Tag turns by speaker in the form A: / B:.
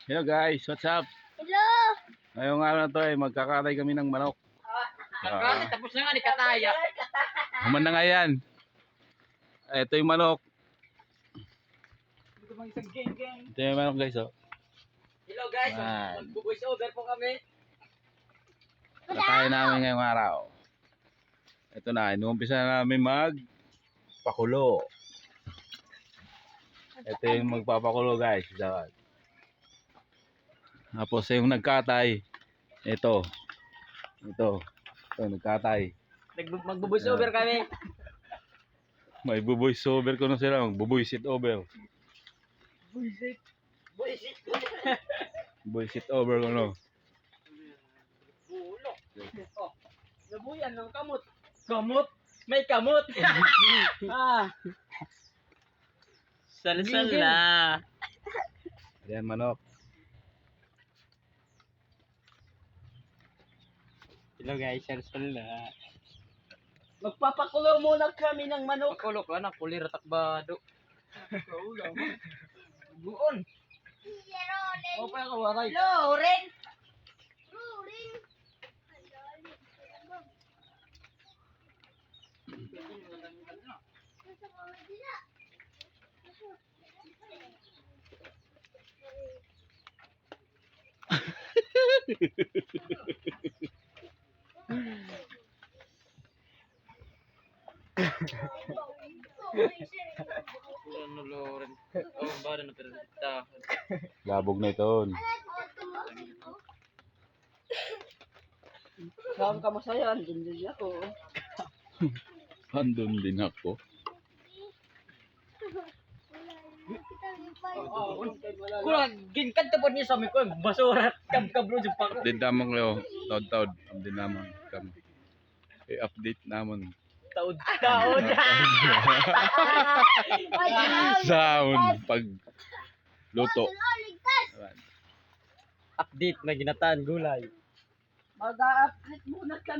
A: Hello guys, what's up?
B: Hello!
A: Ngayong araw na to ay magkakatay kami ng manok.
C: Tapos na nga ni Kataya.
A: Human na nga yan. Ito yung manok. Ito yung manok guys oh.
C: Hello guys,
A: Man.
C: mag-voice over po kami.
A: Katayin namin ngayong araw. Ito na, inuumpisa na namin magpakulo. Ito yung magpapakulo guys. Tapos yung nagkatay. Ito, nagkatay.
C: Mag-voice over kami.
A: May buboys over ko na sila. Magbuboysit over. Buboysit over ko no.
C: Ulo. Oh, nabuyan ng kamot. Kamot? May kamot. Salsal na.
A: Ayan manok.
C: Hello guys, salsal na. Magpapakulo muna kami ng manok. Pakulo ka na, kulir takbado. Buon. O pa ka waray. Loren. Ano Loren? Oh, bada na perta.
A: Labog na ito.
C: Saan ka masaya? Andun din ako.
A: Andun din ako.
C: Kurang ginkad tapos niya sa amin ko. Basura. Kablo yung pako.
A: Update naman kayo. Taod-taod. Update naman kami. I-update naman.
C: Taon.
A: Sound. Pag luto.
C: Update na ginataan gulay. Mag-update muna kami.